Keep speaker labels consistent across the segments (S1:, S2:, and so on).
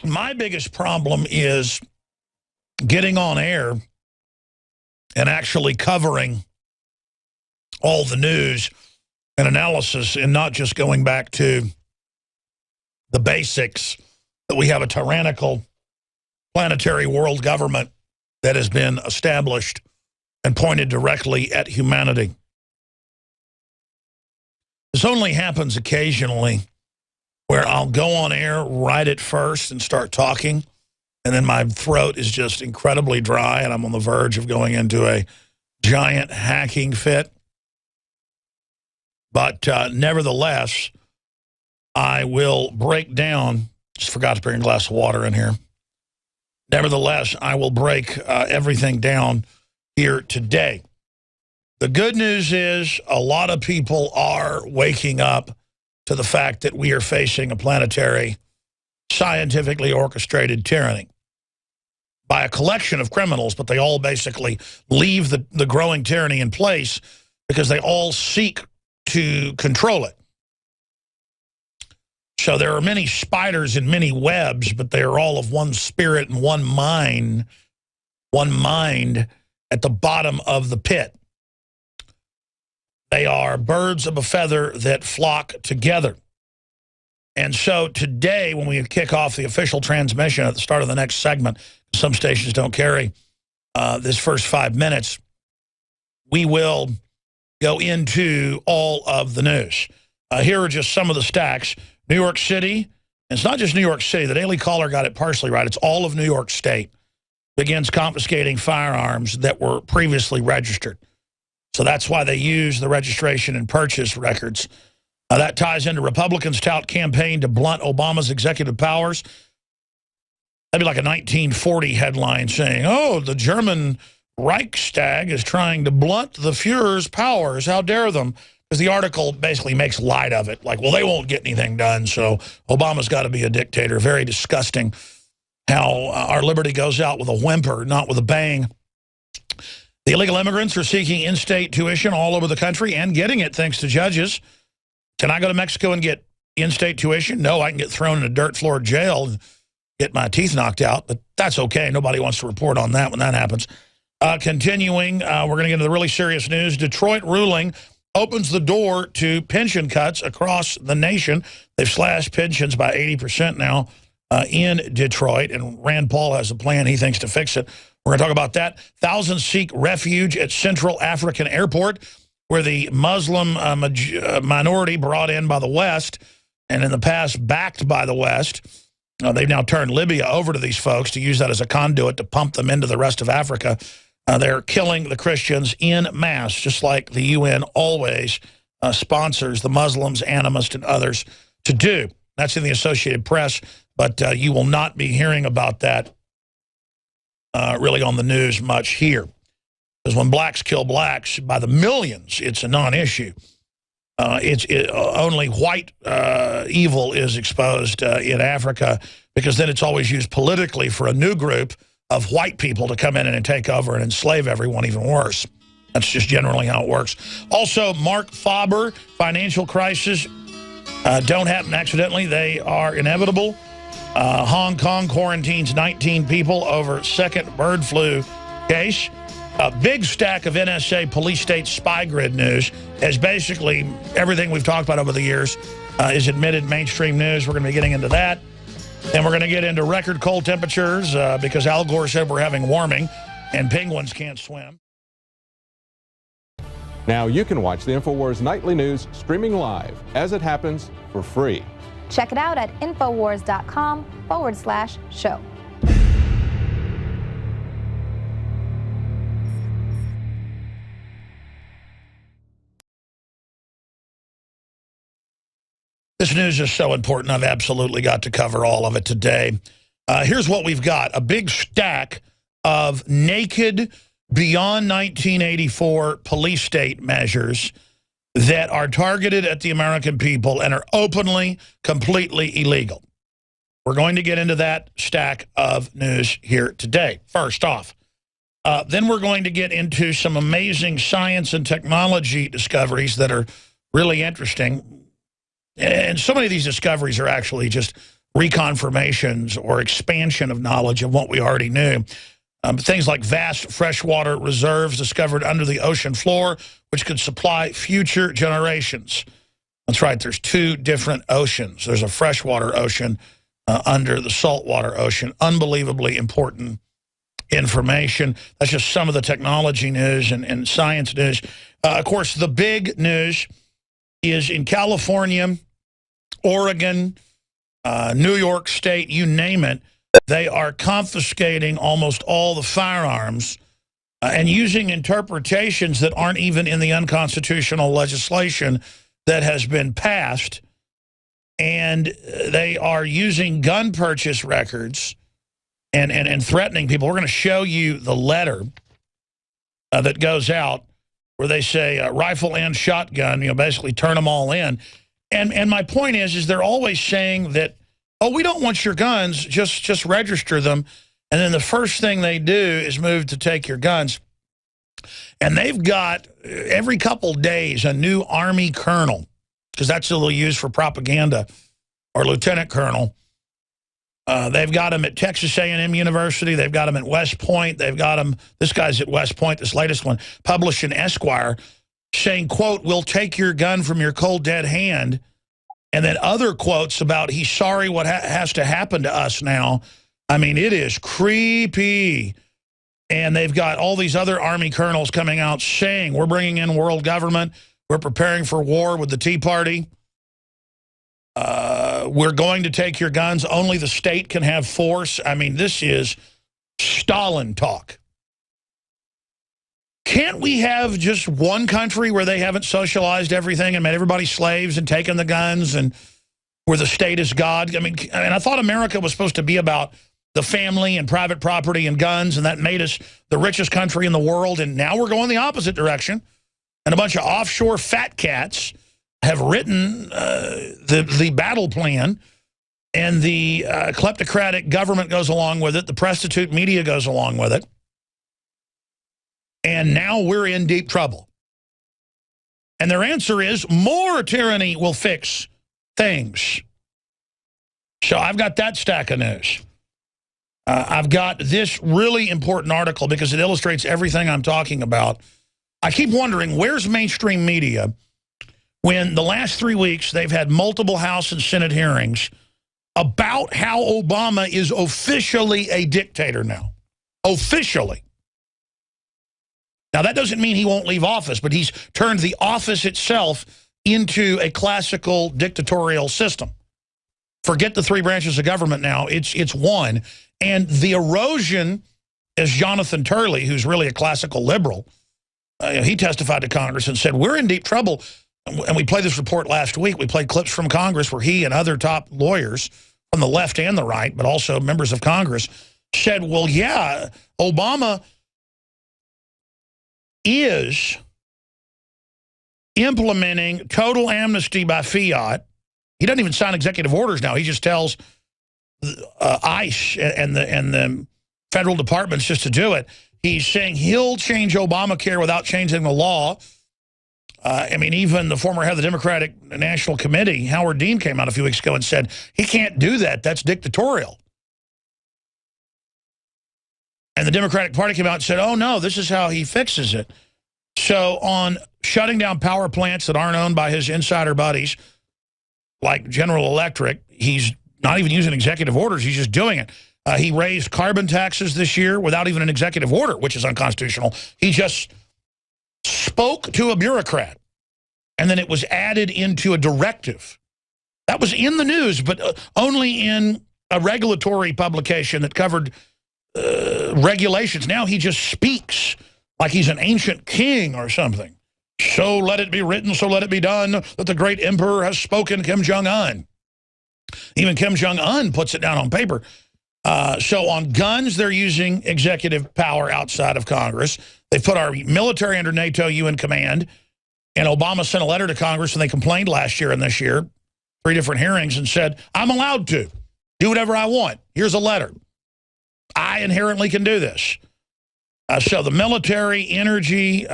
S1: My biggest problem is getting on air and actually covering all the news and analysis and not just going back to the basics that we have a tyrannical planetary world government that has been established and pointed directly at humanity. This only happens occasionally where I'll go on air right at first and start talking, and then my throat is just incredibly dry and I'm on the verge of going into a giant hacking fit. But nevertheless, I will break down. Just forgot to bring a glass of water in here. Nevertheless, I will break everything down here today. The good news is a lot of people are waking up to the fact that we are facing a planetary, scientifically orchestrated tyranny by a collection of criminals, but they all basically leave the growing tyranny in place because they all seek to control it. So there are many spiders and many webs, but they are all of one spirit and one mind at the bottom of the pit. They are birds of a feather that flock together. And so today, when we kick off the official transmission at the start of the next segment, some stations don't carry this first 5 minutes, we will go into all of the news. Here are just some of the stacks. New York City, and it's not just New York City. The Daily Caller got it partially right. It's all of New York State begins confiscating firearms that were previously registered. So that's why they use the registration and purchase records. That ties into Republicans' tout campaign to blunt Obama's executive powers. That'd be like a 1940 headline saying, oh, the German Reichstag is trying to blunt the Fuhrer's powers. How dare them? Because the article basically makes light of it. Like, well, they won't get anything done, so Obama's got to be a dictator. Very disgusting how our liberty goes out with a whimper, not with a bang. The illegal immigrants are seeking in-state tuition all over the country and getting it thanks to judges. Can I go to Mexico and get in-state tuition? No, I can get thrown in a dirt-floored jail and get my teeth knocked out, but that's okay. Nobody wants to report on that when that happens. Continuing, we're going to get into the really serious news. Detroit ruling opens the door to pension cuts across the nation. They've slashed pensions by 80% now in Detroit, and Rand Paul has a plan, he thinks, to fix it. We're going to talk about that. Thousands seek refuge at Central African Airport, where the Muslim minority brought in by the West, and in the past backed by the West. They've now turned Libya over to these folks to use that as a conduit to pump them into the rest of Africa. They're killing the Christians en masse, just like the UN always sponsors the Muslims, animists, and others to do. That's in the Associated Press, but you will not be hearing about that really on the news much here. Because when blacks kill blacks by the millions, it's a non-issue. Only white evil is exposed in Africa, because then it's always used politically for a new group of white people to come in and take over and enslave everyone even worse. That's just generally how it works. Also, Mark Faber, financial crisis don't happen accidentally. They are inevitable. Hong Kong quarantines 19 people over second bird flu case. A big stack of NSA police state spy grid news, as basically everything we've talked about over the years is admitted mainstream news. We're going to be getting into that. And we're going to get into record cold temperatures because Al Gore said we're having warming and penguins can't swim.
S2: Now you can watch the InfoWars Nightly News streaming live as it happens for free.
S3: Check it out at Infowars.com/show.
S1: This news is so important, I've absolutely got to cover all of it today. Here's what we've got. A big stack of naked, beyond 1984 police state measures that are targeted at the American people and are openly, completely illegal. We're going to get into that stack of news here today. First off, then we're going to get into some amazing science and technology discoveries that are really interesting. And so many of these discoveries are actually just reconfirmations or expansion of knowledge of what we already knew. Things like vast freshwater reserves discovered under the ocean floor, which could supply future generations. That's right, there's two different oceans. There's a freshwater ocean under the saltwater ocean. Unbelievably important information. That's just some of the technology news and science news. Of course, the big news is in California, Oregon, New York State, you name it, they are confiscating almost all the firearms and using interpretations that aren't even in the unconstitutional legislation that has been passed. And they are using gun purchase records and threatening people. We're going to show you the letter that goes out where they say rifle and shotgun, basically turn them all in. And my point is they're always saying that, oh, we don't want your guns, just register them. And then the first thing they do is move to take your guns. And they've got, every couple days, a new Army colonel, because that's what they'll use for propaganda, or lieutenant colonel. They've got him at Texas A&M University. They've got him at West Point. They've got him, this guy's at West Point, this latest one, published in Esquire, saying, quote, we'll take your gun from your cold, dead hand. And then other quotes about he's sorry what has to happen to us now. I mean, it is creepy. And they've got all these other Army colonels coming out saying, we're bringing in world government. We're preparing for war with the Tea Party. We're going to take your guns. Only the state can have force. I mean, this is Stalin talk. Can't we have just one country where they haven't socialized everything and made everybody slaves and taken the guns, and where the state is God? I mean, I thought America was supposed to be about the family and private property and guns, and that made us the richest country in the world. And now we're going the opposite direction. And a bunch of offshore fat cats have written the battle plan, and the kleptocratic government goes along with it. The prostitute media goes along with it. And now we're in deep trouble. And their answer is more tyranny will fix things. So I've got that stack of news. I've got this really important article because it illustrates everything I'm talking about. I keep wondering, where's mainstream media when the last 3 weeks they've had multiple House and Senate hearings about how Obama is officially a dictator now. Officially. Now, that doesn't mean he won't leave office, but he's turned the office itself into a classical dictatorial system. Forget the three branches of government now. It's one. And the erosion, as Jonathan Turley, who's really a classical liberal, he testified to Congress and said, we're in deep trouble. And we played this report last week. We played clips from Congress where he and other top lawyers from the left and the right, but also members of Congress, said, well, yeah, Obama is implementing total amnesty by fiat. He doesn't even sign executive orders now. He just tells ICE and the federal departments just to do it. He's saying he'll change Obamacare without changing the law. I mean, even the former head of the Democratic National Committee, Howard Dean, came out a few weeks ago and said, he can't do that. That's dictatorial. And the Democratic Party came out and said, oh, no, this is how he fixes it. So on shutting down power plants that aren't owned by his insider buddies, like General Electric, he's not even using executive orders. He's just doing it. He raised carbon taxes this year without even an executive order, which is unconstitutional. He just spoke to a bureaucrat, and then it was added into a directive. That was in the news, but only in a regulatory publication that covered regulations. Now he just speaks like he's an ancient king or something. So let it be written, so let it be done, that the great emperor has spoken, Kim Jong-un. Even Kim Jong-un puts it down on paper. So on guns, they're using executive power outside of Congress. They put our military under NATO UN command. And Obama sent a letter to Congress, and they complained last year and this year, 3 different hearings, and said, I'm allowed to do whatever I want. Here's a letter. I inherently can do this. So the military, energy,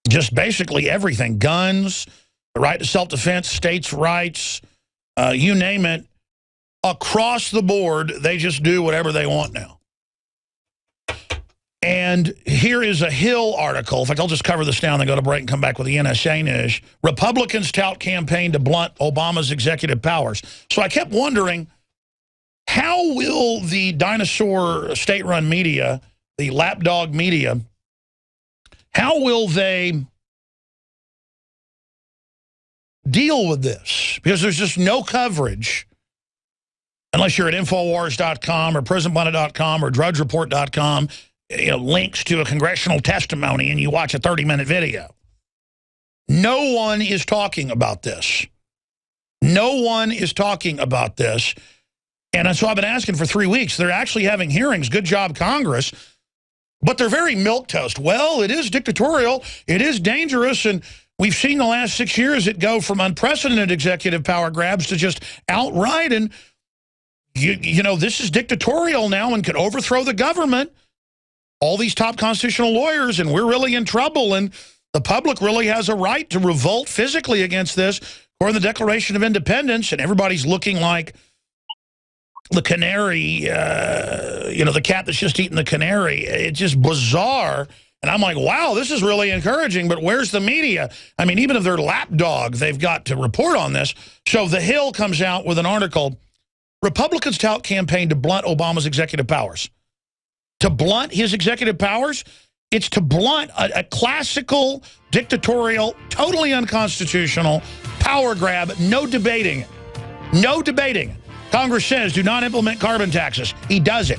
S1: just basically everything, guns, the right to self-defense, states' rights, you name it, across the board, they just do whatever they want now. And here is a Hill article. In fact, I'll just cover this now and then go to break and come back with the NSA news. Republicans tout campaign to blunt Obama's executive powers. So I kept wondering, how will the dinosaur state-run media, the lapdog media, how will they deal with this? Because there's just no coverage, unless you're at Infowars.com or PrisonPlanet.com or DrudgeReport.com, links to a congressional testimony and you watch a 30-minute video. No one is talking about this. No one is talking about this. And so I've been asking for 3 weeks. They're actually having hearings. Good job, Congress. But they're very milquetoast. Well, it is dictatorial. It is dangerous. And we've seen the last 6 years it go from unprecedented executive power grabs to just outright. And, this is dictatorial now and could overthrow the government. All these top constitutional lawyers, and we're really in trouble. And the public really has a right to revolt physically against this, according to the Declaration of Independence. And everybody's looking like the canary, the cat that's just eaten the canary. It's just bizarre. And I'm like, wow, this is really encouraging, but where's the media? I mean, even if they're lapdog, they've got to report on this. So The Hill comes out with an article, Republicans tout campaign to blunt Obama's executive powers. To blunt his executive powers? It's to blunt a classical, dictatorial, totally unconstitutional power grab, no debating it. No debating it. Congress says do not implement carbon taxes. He does it.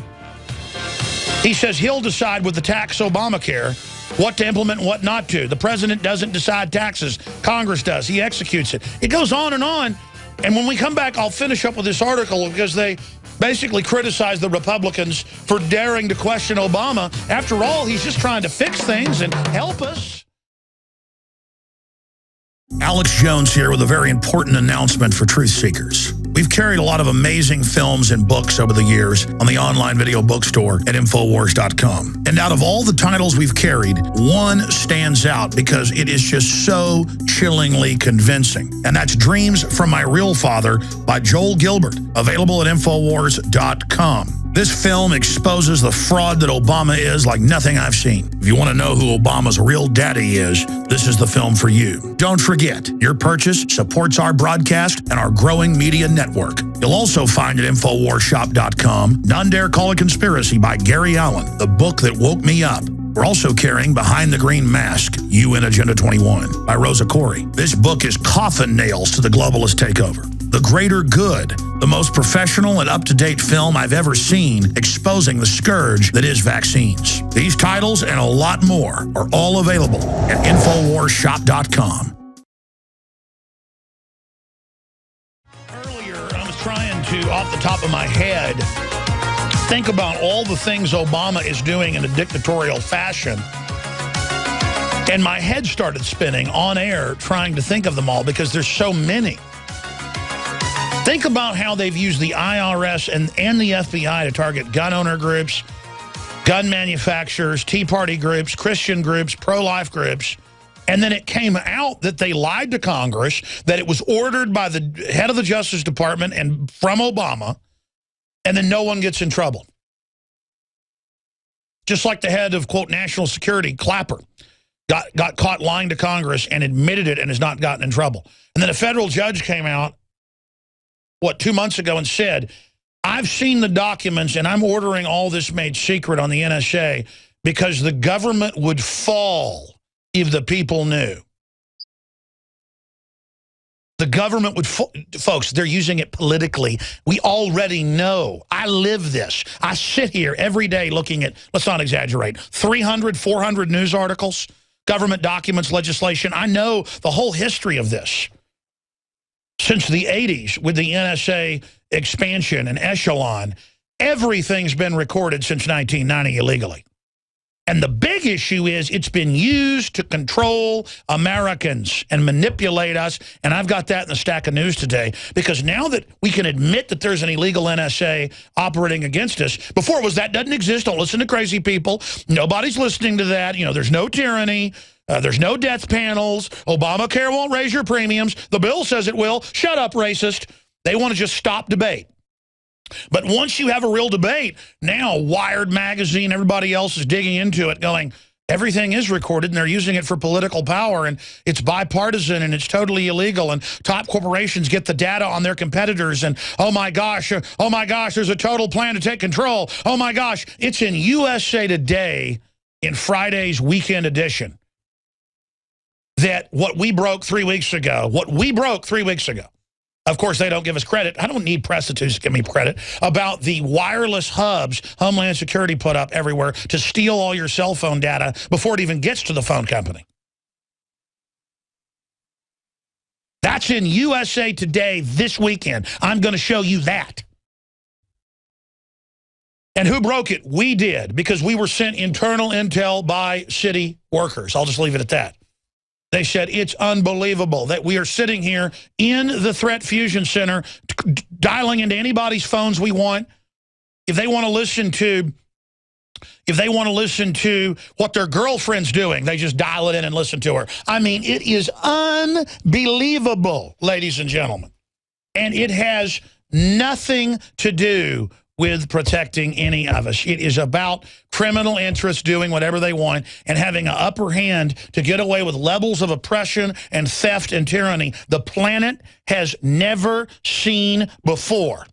S1: He says he'll decide with the tax Obamacare what to implement and what not to. The president doesn't decide taxes. Congress does. He executes it. It goes on. And when we come back, I'll finish up with this article because they basically criticize the Republicans for daring to question Obama. After all, he's just trying to fix things and help us. Alex Jones here with a very important announcement for truth seekers. We've carried a lot of amazing films and books over the years on the online video bookstore at Infowars.com. And out of all the titles we've carried, one stands out because it is just so chillingly convincing. And that's Dreams from My Real Father by Joel Gilbert, available at Infowars.com. This film exposes the fraud that Obama is like nothing I've seen. If you want to know who Obama's real daddy is, this is the film for you. Don't forget, your purchase supports our broadcast and our growing media network. You'll also find at InfoWarsShop.com, None Dare Call a Conspiracy by Gary Allen, the book that woke me up. We're also carrying Behind the Green Mask, You and Agenda 21 by Rosa Corey. This book is coffin nails to the globalist takeover. The Greater Good, the most professional and up-to-date film I've ever seen exposing the scourge that is vaccines. These titles and a lot more are all available at InfoWarsShop.com. Earlier, I was trying to, off the top of my head, think about all the things Obama is doing in a dictatorial fashion. And my head started spinning on air trying to think of them all because there's so many. Think about how they've used the IRS and the FBI to target gun owner groups, gun manufacturers, Tea Party groups, Christian groups, pro-life groups. And then it came out that they lied to Congress, that it was ordered by the head of the Justice Department and from Obama, and then no one gets in trouble. Just like the head of, quote, National Security, Clapper, got caught lying to Congress and admitted it and has not gotten in trouble. And then a federal judge came out, 2 months ago and said, I've seen the documents and I'm ordering all this made secret on the NSA because the government would fall if the people knew. The government would, folks, they're using it politically. We already know. I live this. I sit here every day looking at, let's not exaggerate, 300, 400 news articles, government documents, legislation. I know the whole history of this. Since the 80s, with the NSA expansion and echelon, everything's been recorded since 1990 illegally. And the big issue is it's been used to control Americans and manipulate us. And I've got that in the stack of news today, because now that we can admit that there's an illegal NSA operating against us, before it was that doesn't exist, don't listen to crazy people, nobody's listening to that, there's no tyranny. There's no death panels. Obamacare won't raise your premiums. The bill says it will. Shut up, racist. They want to just stop debate. But once you have a real debate, now Wired Magazine, everybody else is digging into it going, everything is recorded and they're using it for political power and it's bipartisan and it's totally illegal and top corporations get the data on their competitors and oh my gosh, there's a total plan to take control. Oh my gosh, it's in USA Today in Friday's weekend edition that what we broke 3 weeks ago, of course, they don't give us credit. I don't need prostitutes to give me credit about the wireless hubs Homeland Security put up everywhere to steal all your cell phone data before it even gets to the phone company. That's in USA Today this weekend. I'm going to show you that. And who broke it? We did, because we were sent internal intel by city workers. I'll just leave it at that. They said, it's unbelievable that we are sitting here in the Threat Fusion Center, dialing into anybody's phones we want. If they want to listen to what their girlfriend's doing, they just dial it in and listen to her. I mean, it is unbelievable, ladies and gentlemen. And it has nothing to do with protecting any of us. It is about criminal interests doing whatever they want and having an upper hand to get away with levels of oppression and theft and tyranny the planet has never seen before.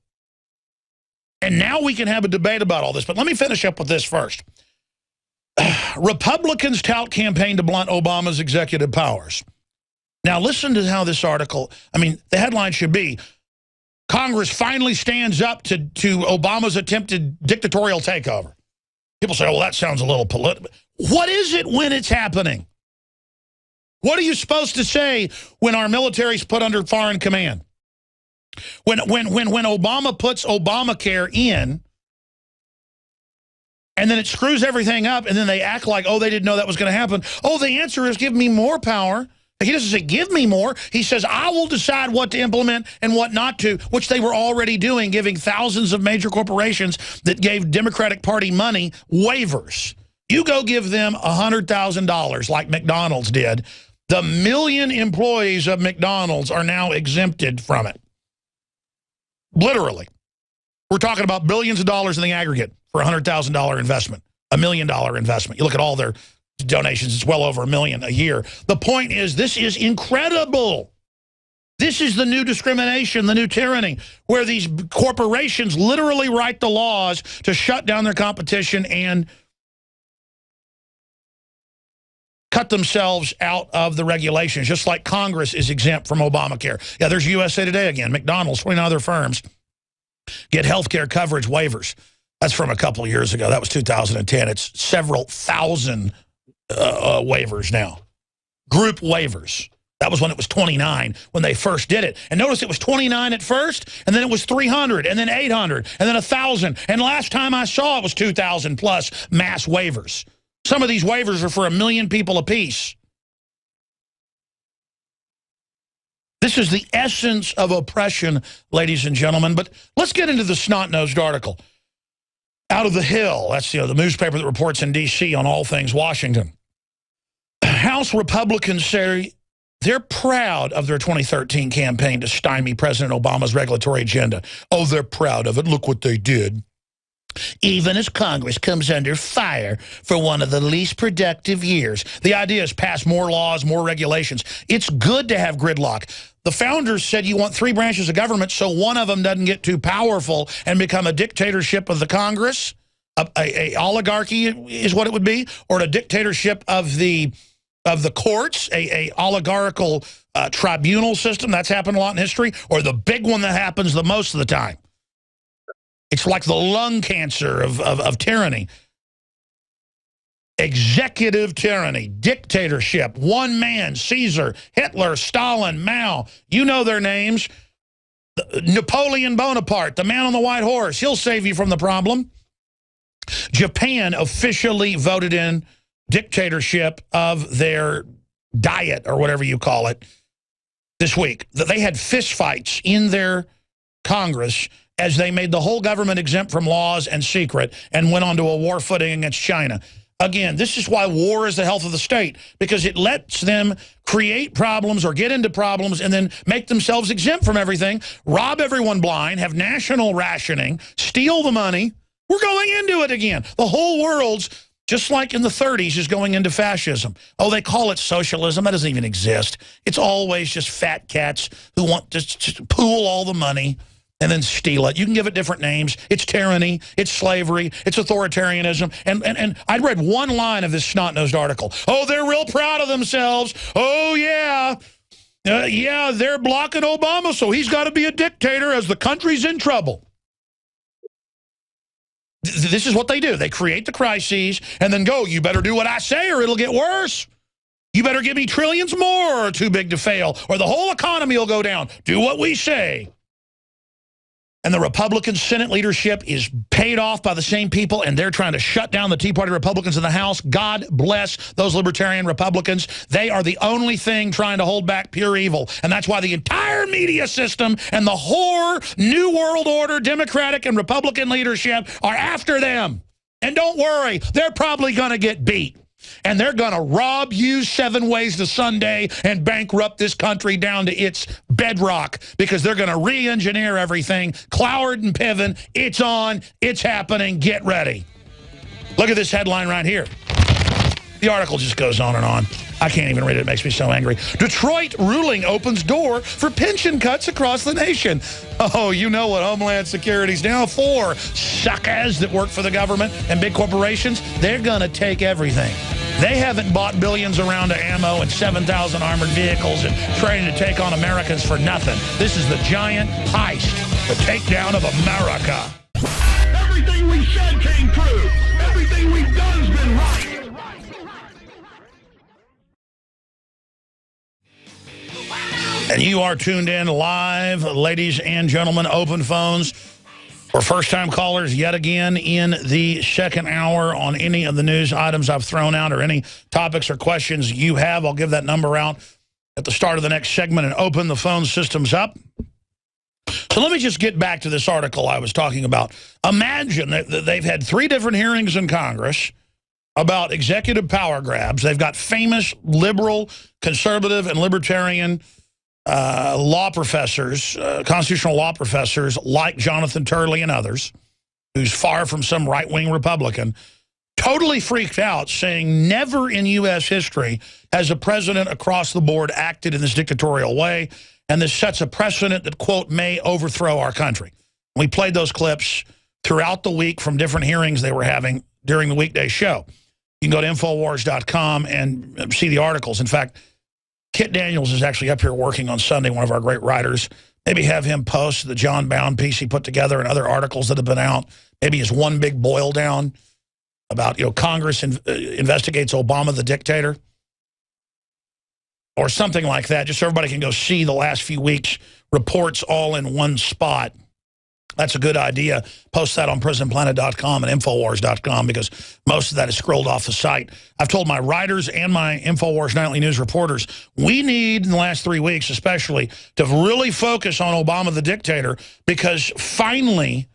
S1: And now we can have a debate about all this. But let me finish up with this first. Republicans tout campaign to blunt Obama's executive powers. Now listen to how this article, I mean, the headline should be, Congress finally stands up to Obama's attempted dictatorial takeover. People say, well, that sounds a little political. What is it when it's happening? What are you supposed to say when our military's put under foreign command? When Obama puts Obamacare in, and then it screws everything up, and then they act like, oh, they didn't know that was going to happen. Oh, the answer is give me more power. He doesn't say, give me more. He says, I will decide what to implement and what not to, which they were already doing, giving thousands of major corporations that gave Democratic Party money waivers. You go give them $100,000 like McDonald's did. The million employees of McDonald's are now exempted from it. Literally. We're talking about billions of dollars in the aggregate for a $100,000 investment, $1 million investment. You look at all their donations, it's well over $1 million a year. The point is, this is incredible. This is the new discrimination, the new tyranny, where these corporations literally write the laws to shut down their competition and cut themselves out of the regulations, just like Congress is exempt from Obamacare. Yeah, there's USA Today again. McDonald's, 29 other firms get health care coverage waivers. That's from a couple of years ago. That was 2010. It's several thousand waivers now. Group waivers. That was when it was 29 when they first did it. And notice it was 29 at first, and then it was 300, and then 800, and then 1,000. And last time I saw it was 2,000 plus mass waivers. Some of these waivers are for 1 million people apiece. This is the essence of oppression, ladies and gentlemen. But let's get into the snot-nosed article. Out of the Hill, that's the newspaper that reports in D.C. on all things Washington. House Republicans say they're proud of their 2013 campaign to stymie President Obama's regulatory agenda. Oh, they're proud of it. Look what they did. Even as Congress comes under fire for one of the least productive years. The idea is pass more laws, more regulations. It's good to have gridlock. The founders said you want 3 branches of government so one of them doesn't get too powerful and become a dictatorship of the Congress. A oligarchy is what it would be, or a dictatorship of the courts, a oligarchical tribunal system. That's happened a lot in history, or the big one that happens the most of the time. It's like the lung cancer of tyranny. Executive tyranny, dictatorship, one man, Caesar, Hitler, Stalin, Mao, you know their names. Napoleon Bonaparte, the man on the white horse, he'll save you from the problem. Japan officially voted in dictatorship of their diet, or whatever you call it, this week. They had fistfights in their Congress as they made the whole government exempt from laws and secret and went on to a war footing against China. Again, this is why war is the health of the state, because it lets them create problems or get into problems and then make themselves exempt from everything, rob everyone blind, have national rationing, steal the money. We're going into it again. The whole world's, just like in the 30s, is going into fascism. Oh, they call it socialism. That doesn't even exist. It's always just fat cats who want to pool all the money and then steal it. You can give it different names. It's tyranny. It's slavery. It's authoritarianism. And I read one line of this snot-nosed article. Oh, they're real proud of themselves. Oh, yeah. Yeah, they're blocking Obama, so he's got to be a dictator as the country's in trouble. This is what they do. They create the crises and then go, you better do what I say or it'll get worse. You better give me trillions more or too big to fail or the whole economy will go down. Do what we say. And the Republican Senate leadership is paid off by the same people, and they're trying to shut down the Tea Party Republicans in the House. God bless those libertarian Republicans. They are the only thing trying to hold back pure evil. And that's why the entire media system and the whore New World Order Democratic and Republican leadership are after them. And don't worry, they're probably going to get beat. And they're going to rob you 7 ways to Sunday and bankrupt this country down to its bedrock because they're going to re-engineer everything. Cloward and Piven, it's on, it's happening, get ready. Look at this headline right here. The article just goes on and on. I can't even read it. It makes me so angry. Detroit ruling opens door for pension cuts across the nation. Oh, you know what Homeland Security's now for. Suckers that work for the government and big corporations, they're going to take everything. They haven't bought billions of rounds of ammo and 7,000 armored vehicles and training to take on Americans for nothing. This is the giant heist, the takedown of America.
S3: Everything we said came true. Everything we've done's been right.
S1: And you are tuned in live, ladies and gentlemen, open phones for first-time callers yet again in the second hour on any of the news items I've thrown out or any topics or questions you have. I'll give that number out at the start of the next segment and open the phone systems up. So let me just get back to this article I was talking about. Imagine that they've had 3 different hearings in Congress about executive power grabs. They've got famous liberal, conservative, and libertarian law professors, constitutional law professors like Jonathan Turley and others, who's far from some right-wing Republican, totally freaked out, saying never in U.S. history has a president across the board acted in this dictatorial way, and this sets a precedent that, quote, may overthrow our country. We played those clips throughout the week from different hearings they were having during the weekday show. You can go to Infowars.com and see the articles. In fact, Kit Daniels is actually up here working on Sunday, one of our great writers. Maybe have him post the John Bound piece he put together and other articles that have been out. Maybe his one big boil down about, Congress investigates Obama the dictator. Or something like that, just so everybody can go see the last few weeks' reports all in one spot. That's a good idea. Post that on PrisonPlanet.com and Infowars.com because most of that is scrolled off the site. I've told my writers and my Infowars Nightly News reporters, we need, in the last 3 weeks especially, to really focus on Obama the dictator because finally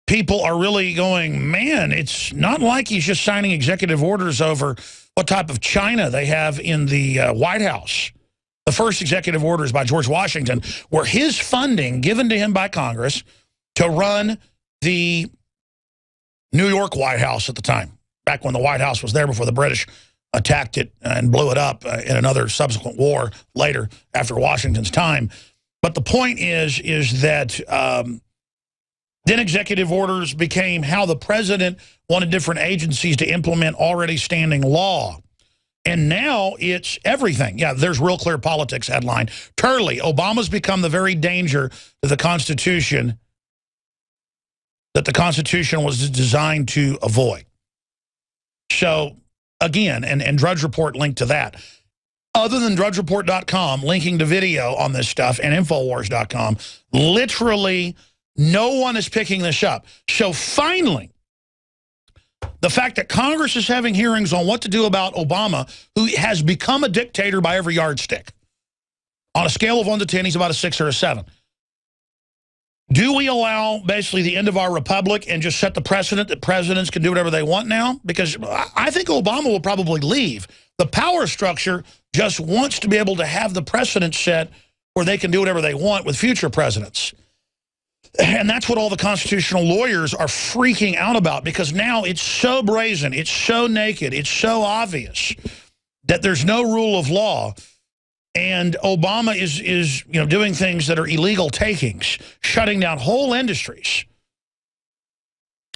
S1: people are really going, man, it's not like he's just signing executive orders over what type of China they have in the White House. The first executive orders by George Washington were his funding given to him by Congress to run the New York White House at the time, back when the White House was there before the British attacked it and blew it up in another subsequent war later after Washington's time. But the point is that then executive orders became how the president wanted different agencies to implement already standing law. And now it's everything. Yeah, there's Real Clear Politics headline. Turley, Obama's become the very danger to the Constitution that the Constitution was designed to avoid. So, again, and Drudge Report linked to that. Other than DrudgeReport.com, linking to video on this stuff, and Infowars.com, literally no one is picking this up. So finally, the fact that Congress is having hearings on what to do about Obama, who has become a dictator by every yardstick. On a scale of 1 to 10, he's about a 6 or a 7. Do we allow basically the end of our republic and just set the precedent that presidents can do whatever they want now? Because I think Obama will probably leave. The power structure just wants to be able to have the precedent set where they can do whatever they want with future presidents. And that's what all the constitutional lawyers are freaking out about, because now it's so brazen, it's so naked, it's so obvious that there's no rule of law. And Obama is doing things that are illegal takings, shutting down whole industries,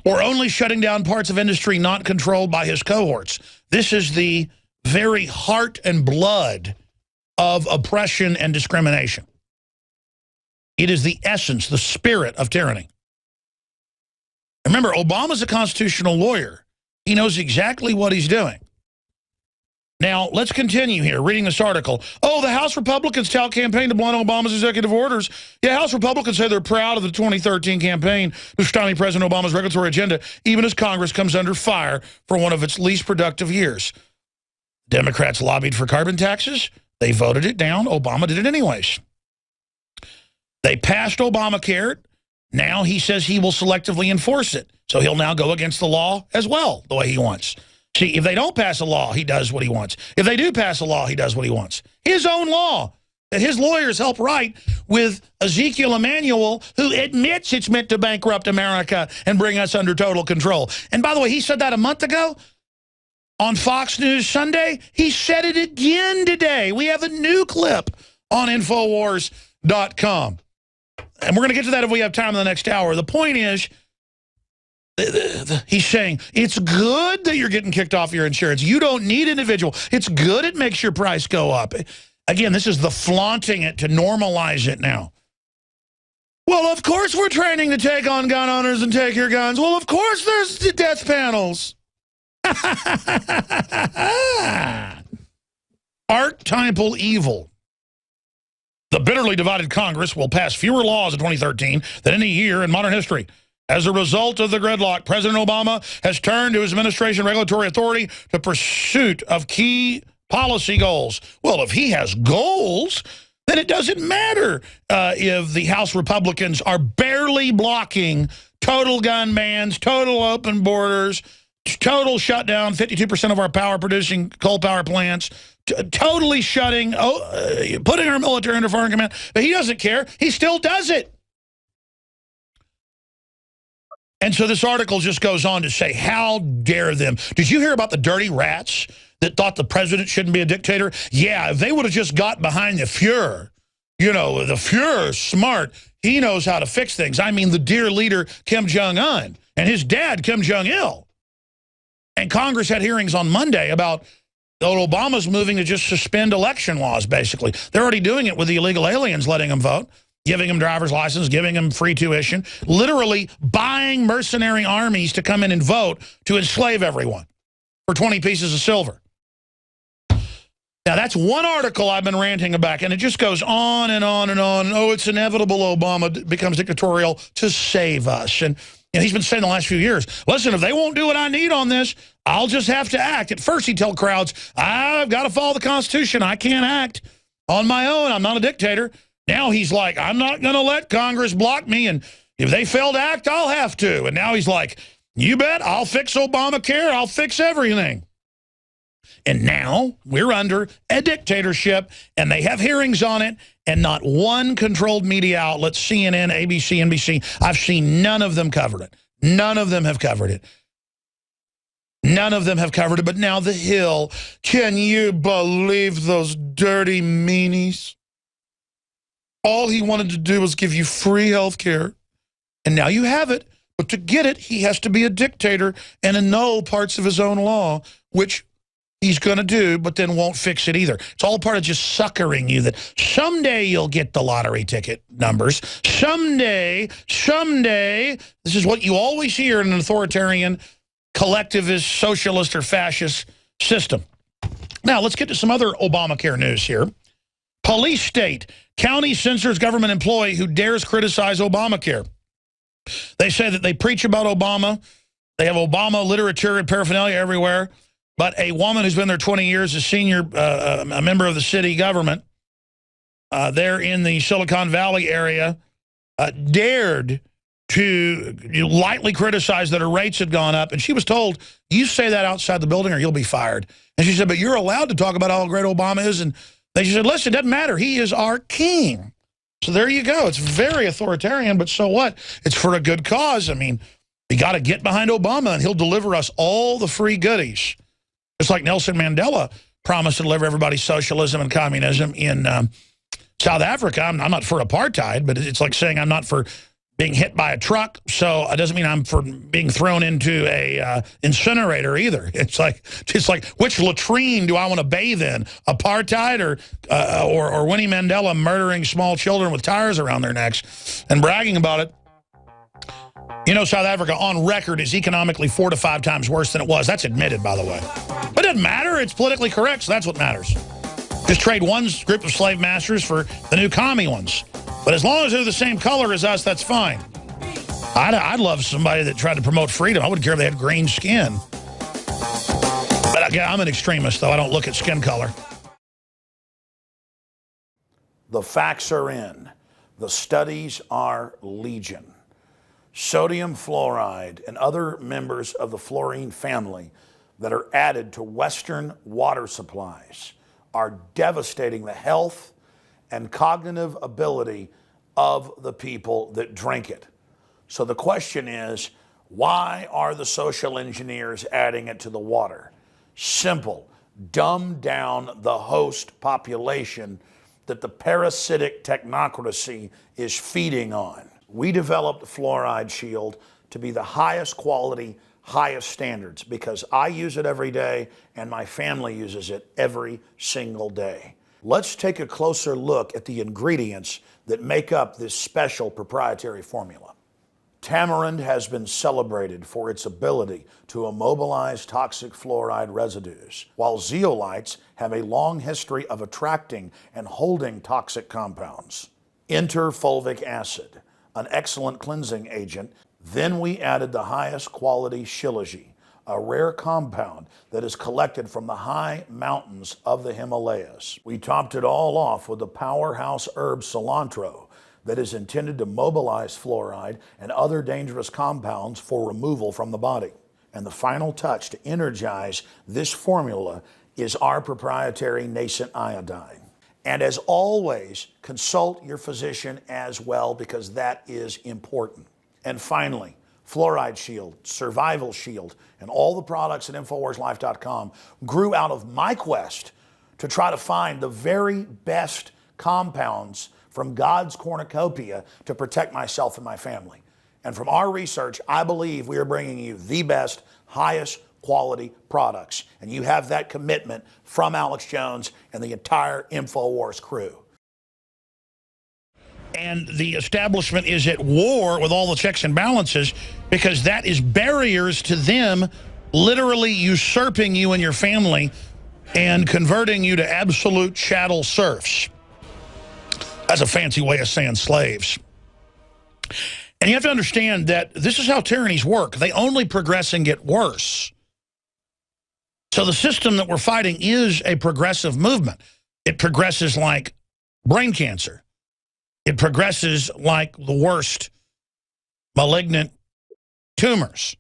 S1: or only shutting down parts of industry not controlled by his cohorts. This is the very heart and blood of oppression and discrimination. It is the essence, the spirit of tyranny. Remember, Obama's a constitutional lawyer. He knows exactly what he's doing. Now, let's continue here, reading this article. Oh, the House Republicans tout campaign to blunt Obama's executive orders. Yeah, House Republicans say they're proud of the 2013 campaign to stymie President Obama's regulatory agenda, even as Congress comes under fire for one of its least productive years. Democrats lobbied for carbon taxes. They voted it down. Obama did it anyways. They passed Obamacare. Now he says he will selectively enforce it. So he'll now go against the law as well, the way he wants. See, if they don't pass a law, he does what he wants. If they do pass a law, he does what he wants. His own law that his lawyers help write with Ezekiel Emanuel, who admits it's meant to bankrupt America and bring us under total control. And by the way, he said that a month ago on Fox News Sunday. He said it again today. We have a new clip on Infowars.com. And we're going to get to that if we have time in the next hour. The point is, he's saying, it's good that you're getting kicked off your insurance. You don't need individual. It's good it makes your price go up. Again, this is the flaunting it to normalize it now. Well, of course we're training to take on gun owners and take your guns. Well, of course there's death panels. Archetypal evil. The bitterly divided Congress will pass fewer laws in 2013 than any year in modern history. As a result of the gridlock, President Obama has turned to his administration regulatory authority to pursuit of key policy goals. Well, if he has goals, then it doesn't matter if the House Republicans are barely blocking total gun bans, total open borders, total shutdown, 52% of our power-producing coal power plants, totally shutting, putting our military under foreign command. But he doesn't care. He still does it. And so this article just goes on to say, how dare them? Did you hear about the dirty rats that thought the president shouldn't be a dictator? Yeah, if they would have just got behind the Fuhrer, you know, the Fuhrer's smart. He knows how to fix things. I mean, the dear leader, Kim Jong-un, and his dad, Kim Jong-il. And Congress had hearings on Monday about Obama's moving to just suspend election laws, basically. They're already doing it with the illegal aliens, letting them vote, giving them driver's license, giving them free tuition, literally buying mercenary armies to come in and vote to enslave everyone for 20 pieces of silver. Now, that's one article I've been ranting about, and it just goes on and on and on. Oh, it's inevitable Obama becomes dictatorial to save us. And he's been saying the last few years, listen, if they won't do what I need on this, I'll just have to act. At first, he'd tell crowds, I've got to follow the Constitution. I can't act on my own. I'm not a dictator. Now he's like, I'm not going to let Congress block me, and if they fail to act, I'll have to. And now he's like, you bet, I'll fix Obamacare. I'll fix everything. And now we're under a dictatorship, and they have hearings on it, and not one controlled media outlet, CNN, ABC, NBC, I've seen none of them covered it. None of them have covered it. None of them have covered it, but now The Hill. Can you believe those dirty meanies? All he wanted to do was give you free health care, and now you have it. But to get it, he has to be a dictator and annul parts of his own law, which he's going to do, but then won't fix it either. It's all part of just suckering you that someday you'll get the lottery ticket numbers. Someday, this is what you always hear in an authoritarian, collectivist, socialist, or fascist system. Now, let's get to some other Obamacare news here. Police state, county censors government employee who dares criticize Obamacare. They say that they preach about Obama. They have Obama literature and paraphernalia everywhere. But a woman who's been there 20 years, a senior, a member of the city government, there in the Silicon Valley area, dared to lightly criticize that her rates had gone up. And she was told, you say that outside the building or you'll be fired. And she said, but you're allowed to talk about how great Obama is. And they said, listen, it doesn't matter. He is our king. So there you go. It's very authoritarian, but so what? It's for a good cause. I mean, we got to get behind Obama and he'll deliver us all the free goodies. Just like Nelson Mandela promised to deliver everybody socialism and communism in South Africa. I'm not for apartheid, but it's like saying I'm not for being hit by a truck, so it doesn't mean I'm for being thrown into a incinerator either. It's like which latrine do I want to bathe in? Apartheid or Winnie Mandela murdering small children with tires around their necks and bragging about it? You know, South Africa on record is economically 4 to 5 times worse than it was. That's admitted, by the way. But it doesn't matter. It's politically correct, so that's what matters. Just trade one group of slave masters for the new commie ones. But as long as they're the same color as us, that's fine. I'd love somebody that tried to promote freedom. I wouldn't care if they had green skin. But again, I'm an extremist, though. I don't look at skin color. The facts are in. The studies are legion. Sodium fluoride and other members of the fluorine family that are added to Western water supplies are devastating the health and cognitive ability of the people that drink it. So the question is, why are the social engineers adding it to the water? Simple. Dumb down the host population that the parasitic technocracy is feeding on. We developed Fluoride Shield to be the highest quality, highest standards because I use it every day and my family uses it every single day. Let's take a closer look at the ingredients that make up this special proprietary formula. Tamarind has been celebrated for its ability to immobilize toxic fluoride residues, while zeolites have a long history of attracting and holding toxic compounds. Enter fulvic acid, an excellent cleansing agent. Then we added the highest quality shilajit, a rare compound that is collected from the high mountains of the Himalayas. We topped it all off with the powerhouse herb cilantro that is intended to mobilize fluoride and other dangerous compounds for removal from the body. And the final touch to energize this formula is our proprietary nascent iodine. And as always, consult your physician as well because that is important. And finally, Fluoride Shield, Survival Shield, and all the products at InfoWarsLife.com grew out of my quest to try to find the very best compounds from God's cornucopia to protect myself and my family. And from our research, I believe we are bringing you the best, highest quality products. And you have that commitment from Alex Jones and the entire InfoWars crew. And the establishment is at war with all the checks and balances because that is barriers to them literally usurping you and your family and converting you to absolute chattel serfs. That's a fancy way of saying slaves. And you have to understand that this is how tyrannies work. They only progress and get worse. So the system that we're fighting is a progressive movement. It progresses like brain cancer. It progresses like the worst malignant tumors.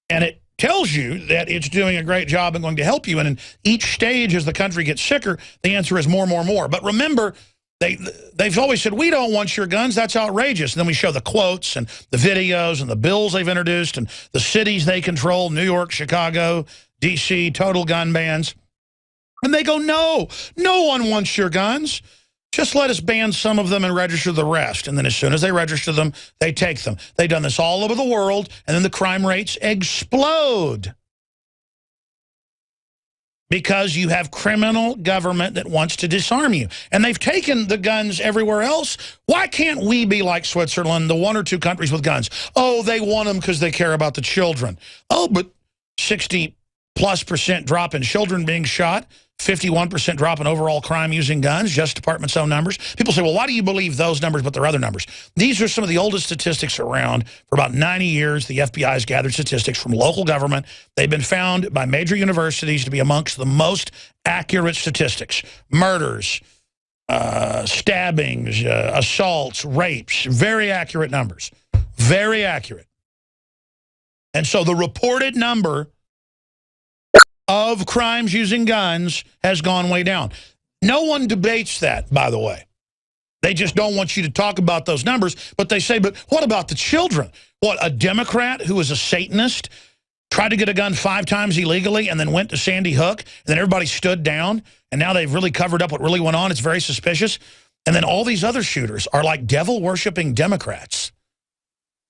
S1: And it tells you that it's doing a great job and going to help you. And in each stage, as the country gets sicker, the answer is more, more, more. But remember, they've always said, we don't want your guns. That's outrageous. And then we show the quotes and the videos and the bills they've introduced and the cities they control, New York, Chicago, D.C., total gun bans. And they go, no, no one wants your guns. Just let us ban some of them and register the rest. And then as soon as they register them, they take them. They've done this all over the world, and then the crime rates explode. Because you have criminal government that wants to disarm you. And they've taken the guns everywhere else. Why can't we be like Switzerland, the 1 or 2 countries with guns? Oh, they want them because they care about the children. Oh, but 60+% drop in children being shot. 51% drop in overall crime using guns, Justice Department's own numbers. People say, well, why do you believe those numbers but there are other numbers? These are some of the oldest statistics around. For about 90 years, the FBI has gathered statistics from local government. They've been found by major universities to be amongst the most accurate statistics. Murders, stabbings, assaults, rapes. Very accurate numbers. Very accurate. And so the reported number of crimes using guns has gone way down. No one debates that, by the way. They just don't want you to talk about those numbers, but they say, but what about the children? What, a Democrat who was a Satanist tried to get a gun 5 times illegally and then went to Sandy Hook, and then everybody stood down, and now they've really covered up what really went on. It's very suspicious. And then all these other shooters are like devil-worshipping Democrats.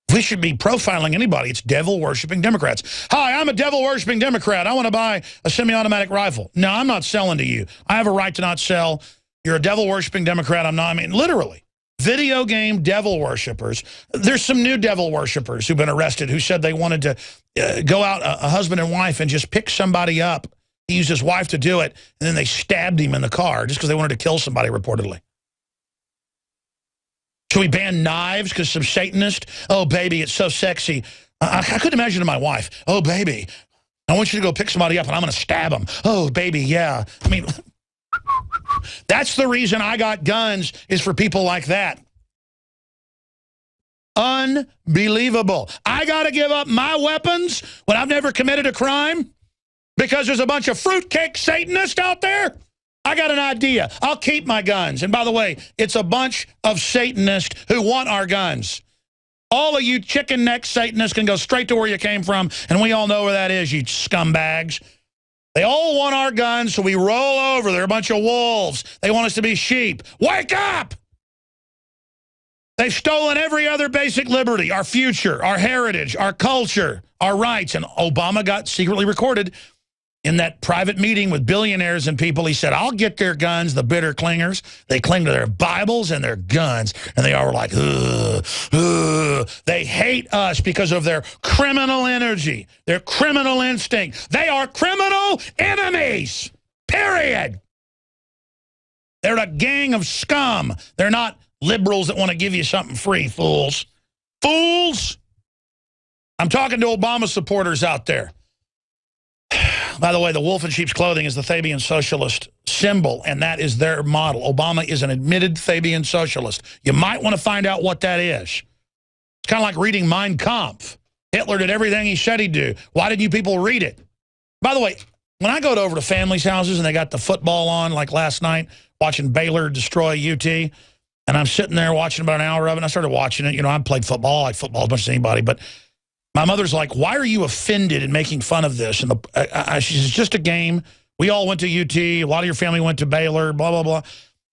S1: If we should be profiling anybody, it's devil-worshipping Democrats. Hi, I'm a devil-worshipping Democrat. I want to buy a semi-automatic rifle. No, I'm not selling to you. I have a right to not sell. You're a devil-worshipping Democrat. I'm not. I mean, literally. Video game devil worshippers. There's some new devil worshippers who've been arrested who said they wanted to go out, a husband and wife, and just pick somebody up. He used his wife to do it, and then they stabbed him in the car just because they wanted to kill somebody, reportedly. Should we ban knives because some Satanist? Oh, baby, it's so sexy. I couldn't imagine to my wife, oh, baby, I want you to go pick somebody up, and I'm going to stab them. Oh, baby, yeah. I mean, that's the reason I got guns, is for people like that. Unbelievable. I got to give up my weapons when I've never committed a crime because there's a bunch of fruitcake Satanists out there? I got an idea. I'll keep my guns. And by the way, it's a bunch of Satanists who want our guns. All of you chicken neck Satanists can go straight to where you came from, and we all know where that is, you scumbags. They all want our guns, so we roll over. They're a bunch of wolves. They want us to be sheep. Wake up! They've stolen every other basic liberty, our future, our heritage, our culture, our rights. And Obama got secretly recorded in that private meeting with billionaires and people. He said, I'll get their guns, the bitter clingers. They cling to their Bibles and their guns. And they are like, ugh, ugh. They hate us because of their criminal energy, their criminal instinct. They are criminal enemies, period. They're a gang of scum. They're not liberals that want to give you something free, fools. Fools! I'm talking to Obama supporters out there. By the way, the wolf in sheep's clothing is the Fabian socialist symbol, and that is their model. Obama is an admitted Fabian socialist. You might want to find out what that is. It's kind of like reading Mein Kampf. Hitler did everything he said he'd do. Why did you people read it? By the way, when I go over to families' houses and they got the football on, like last night, watching Baylor destroy UT, and I'm sitting there watching about an hour of it, and I started watching it. You know, I played football. I like football as much as anybody, but my mother's like, why are you offended and making fun of this? And she says, it's just a game. We all went to UT. A lot of your family went to Baylor, blah, blah, blah.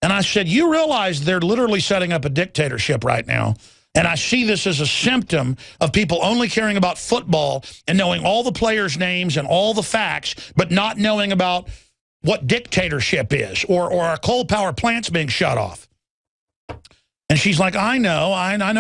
S1: And I said, you realize they're literally setting up a dictatorship right now. And I see this as a symptom of people only caring about football and knowing all the players' names and all the facts, but not knowing about what dictatorship is or our coal power plants being shut off. And she's like, I know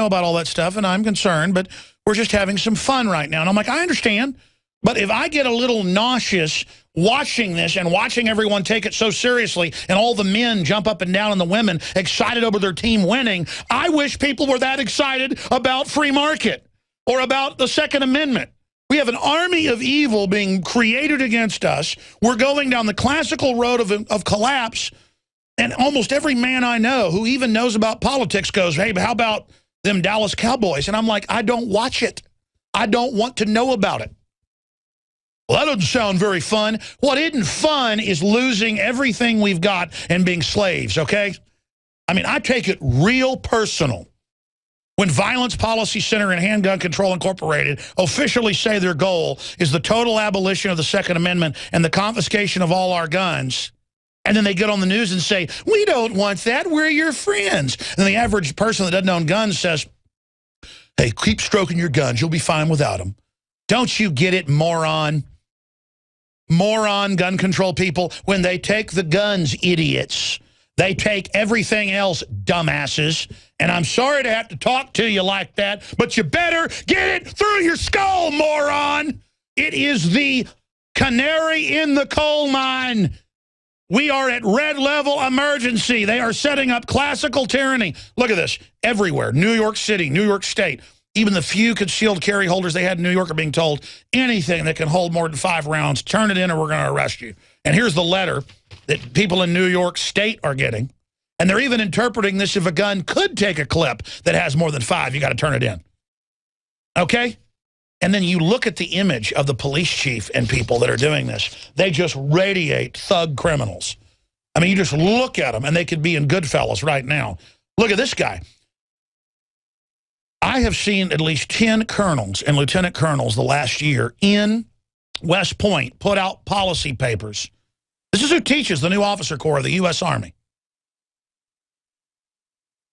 S1: about all that stuff, and I'm concerned, but we're just having some fun right now. And I'm like, I understand. But if I get a little nauseous watching this and watching everyone take it so seriously and all the men jump up and down and the women excited over their team winning, I wish people were that excited about free market or about the Second Amendment. We have an army of evil being created against us. We're going down the classical road of collapse. And almost every man I know who even knows about politics goes, hey, but how about them Dallas Cowboys? And I'm like, I don't watch it. I don't want to know about it. Well, that doesn't sound very fun. What isn't fun is losing everything we've got and being slaves, okay? I mean, I take it real personal when Violence Policy Center and Handgun Control Incorporated officially say their goal is the total abolition of the Second Amendment and the confiscation of all our guns. And then they get on the news and say, we don't want that, we're your friends. And the average person that doesn't own guns says, hey, keep stroking your guns, you'll be fine without them. Don't you get it, moron? Moron gun control people, when they take the guns, idiots. They take everything else, dumbasses. And I'm sorry to have to talk to you like that, but you better get it through your skull, moron. It is the canary in the coal mine. We are at red level emergency. They are setting up classical tyranny. Look at this. Everywhere. New York City, New York State. Even the few concealed carry holders they had in New York are being told anything that can hold more than 5 rounds, turn it in or we're going to arrest you. And here's the letter that people in New York State are getting. And they're even interpreting this: if a gun could take a clip that has more than 5, you got to turn it in. Okay? And then you look at the image of the police chief and people that are doing this. They just radiate thug criminals. I mean, you just look at them, and they could be in Goodfellas right now. Look at this guy. I have seen at least 10 colonels and lieutenant colonels the last year in West Point put out policy papers. This is who teaches the new officer corps of the U.S. Army.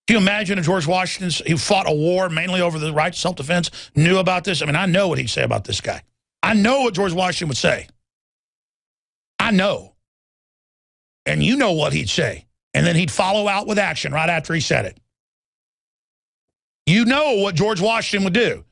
S1: Can you imagine if George Washington, who fought a war mainly over the right to self-defense, knew about this? I mean, I know what he'd say about this guy. I know what George Washington would say. I know. And you know what he'd say. And then he'd follow out with action right after he said it. You know what George Washington would do.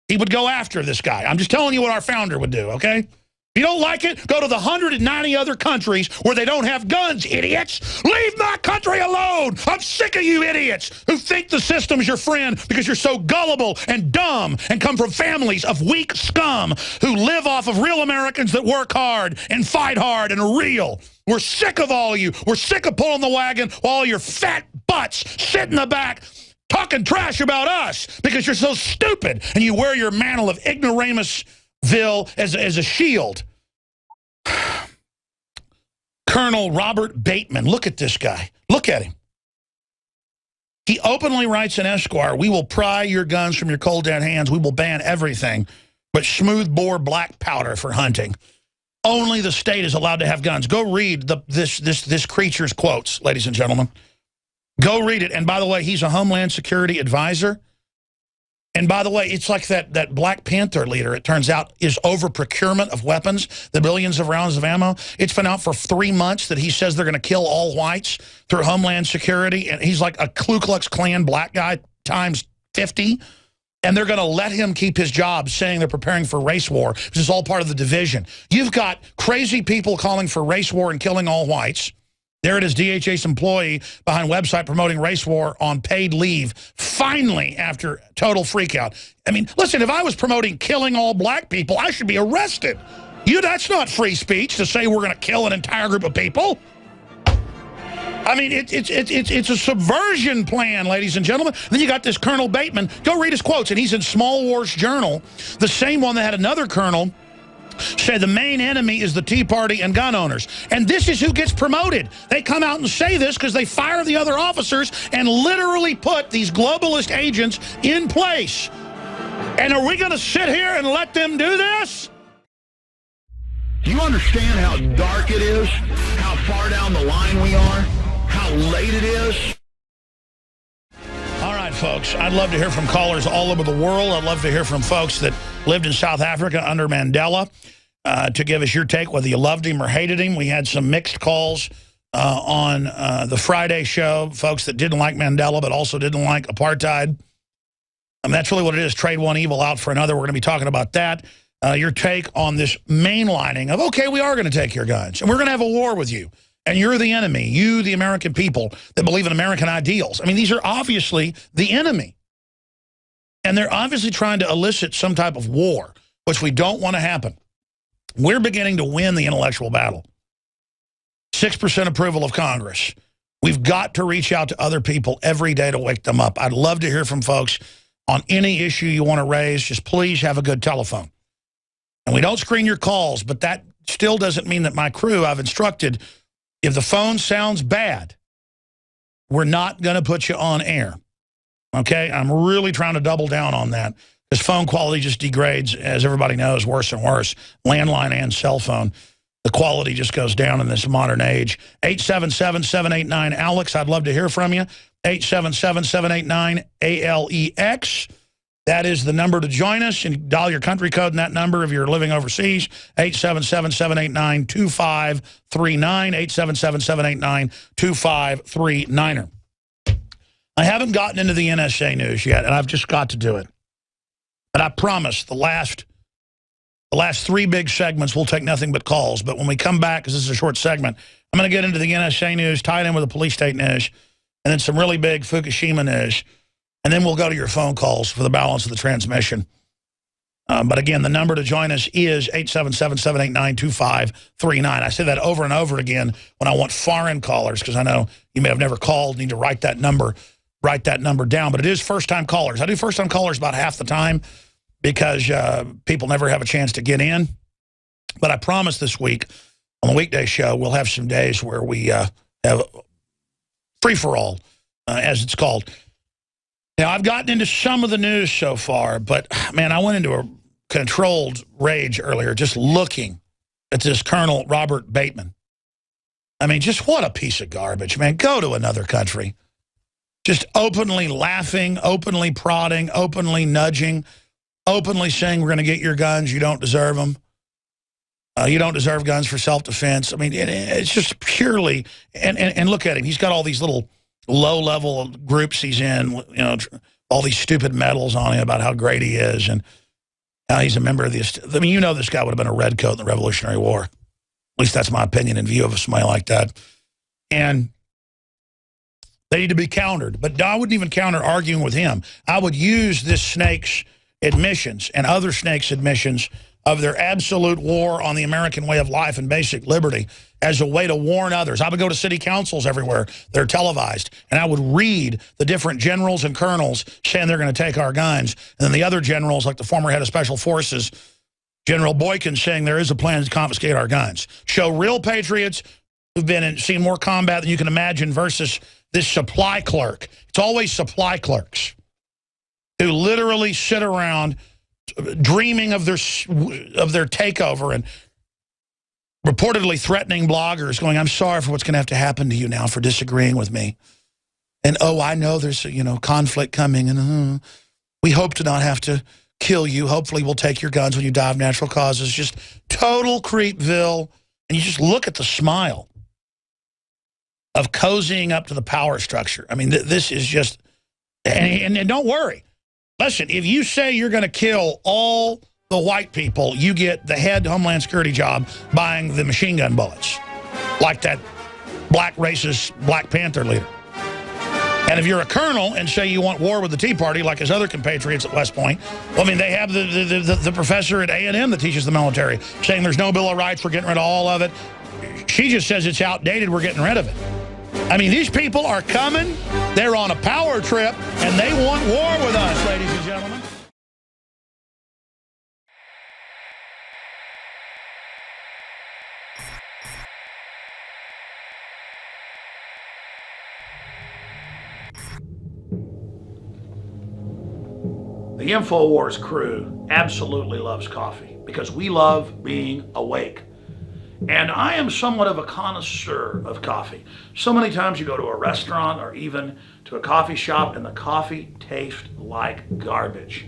S1: He would go after this guy. I'm just telling you what our founder would do, okay? If you don't like it, go to the 190 other countries where they don't have guns, idiots. Leave my country alone. I'm sick of you idiots who think the system's your friend because you're so gullible and dumb and come from families of weak scum who live off of real Americans that work hard and fight hard and are real. We're sick of all of you. We're sick of pulling the wagon while all your fat butts sit in the back talking trash about us because you're so stupid and you wear your mantle of ignoramusville as a shield. Colonel Robert Bateman, look at this guy. Look at him. He openly writes in Esquire, "We will pry your guns from your cold dead hands. We will ban everything but smoothbore black powder for hunting. Only the state is allowed to have guns." Go read this creature's quotes, ladies and gentlemen. Go read it. And by the way, he's a Homeland Security advisor. And by the way, it's like that Black Panther leader, it turns out, is over procurement of weapons, the billions of rounds of ammo. It's been out for 3 months that he says they're going to kill all whites through Homeland Security. And he's like a Ku Klux Klan black guy times 50. And they're going to let him keep his job saying they're preparing for race war. This is all part of the division. You've got crazy people calling for race war and killing all whites. There it is, DHS employee behind website promoting race war on paid leave, finally, after total freakout. I mean, listen, if I was promoting killing all black people, I should be arrested. That's not free speech to say we're going to kill an entire group of people. I mean, it's a subversion plan, ladies and gentlemen. Then you got this Colonel Bateman. Go read his quotes, and he's in Small Wars Journal, the same one that had another colonel say the main enemy is the Tea Party and gun owners. And this is who gets promoted. They come out and say this because they fire the other officers and literally put these globalist agents in place. And are we going to sit here and let them do this?
S3: Do you understand how dark it is? How far down the line we are? How late it is?
S1: All right, folks, I'd love to hear from callers all over the world. I'd love to hear from folks that lived in South Africa under Mandela to give us your take, whether you loved him or hated him. We had some mixed calls on the Friday show, folks that didn't like Mandela but also didn't like apartheid. I mean, that's really what it is, trade one evil out for another. We're going to be talking about that. Your take on this mainlining of, okay, we are going to take your guns, and we're going to have a war with you. And you're the enemy, you, the American people that believe in American ideals. I mean, these are obviously the enemy. And they're obviously trying to elicit some type of war, which we don't want to happen. We're beginning to win the intellectual battle. 6% approval of Congress. We've got to reach out to other people every day to wake them up. I'd love to hear from folks on any issue you want to raise. Just please have a good telephone. And we don't screen your calls, but that still doesn't mean that my crew, I've instructed, if the phone sounds bad, we're not going to put you on air, okay? I'm really trying to double down on that because phone quality just degrades, as everybody knows, worse and worse. Landline and cell phone, the quality just goes down in this modern age. 877-789-ALEX, I'd love to hear from you. 877-789-ALEX. That is the number to join us, and dial your country code in that number if you're living overseas, 877-789-2539, 877-789-2539. I haven't gotten into the NSA news yet, and I've just got to do it. But I promise the last 3 big segments will take nothing but calls. But when we come back, because this is a short segment, I'm going to get into the NSA news, tie it in with the police state news, and then some really big Fukushima news. And then we'll go to your phone calls for the balance of the transmission. But again, the number to join us is 877-789-2539. I say that over and over again when I want foreign callers, because I know you may have never called, need to write that number down. But it is first-time callers. I do first-time callers about half the time because people never have a chance to get in. But I promise this week, on the weekday show, we'll have some days where we have free-for-all, as it's called. Now, I've gotten into some of the news so far, but, man, I went into a controlled rage earlier just looking at this Colonel Robert Bateman. I mean, just what a piece of garbage, man. Go to another country. Just openly laughing, openly prodding, openly nudging, openly saying we're going to get your guns, you don't deserve them. You don't deserve guns for self-defense. I mean, it's just purely, and look at him. He's got all these little low-level groups he's in, you know, all these stupid medals on him about how great he is, and how he's a member of this. I mean, you know this guy would have been a redcoat in the Revolutionary War. At least that's my opinion in view of somebody like that. And they need to be countered. But I wouldn't even counter arguing with him. I would use this snake's admissions and other snakes' admissions of their absolute war on the American way of life and basic liberty as a way to warn others. I would go to city councils everywhere. They're televised. And I would read the different generals and colonels saying they're going to take our guns. And then the other generals, like the former head of Special Forces, General Boykin, saying there is a plan to confiscate our guns. Show real patriots who've been and seen more combat than you can imagine versus this supply clerk. It's always supply clerks who literally sit around dreaming of their takeover and reportedly threatening bloggers, going, I'm sorry for what's going to have to happen to you now for disagreeing with me. And, oh, I know there's, you know, conflict coming, and we hope to not have to kill you. Hopefully we'll take your guns when you die of natural causes. Just total creepville. And you just look at the smile of cozying up to the power structure. I mean, this is just, and don't worry. Listen, if you say you're going to kill all the white people, you get the head Homeland Security job buying the machine gun bullets, like that black racist Black Panther leader. And if you're a colonel and say you want war with the Tea Party, like his other compatriots at West Point, well, I mean, they have the professor at A&M that teaches the military saying there's no Bill of Rights, we're getting rid of all of it. She just says it's outdated, we're getting rid of it. I mean, these people are coming, they're on a power trip, and they want war with us, ladies and gentlemen. The InfoWars crew absolutely loves coffee because we love being awake. And I am somewhat of a connoisseur of coffee. So many times you go to a restaurant or even to a coffee shop and the coffee tastes like garbage.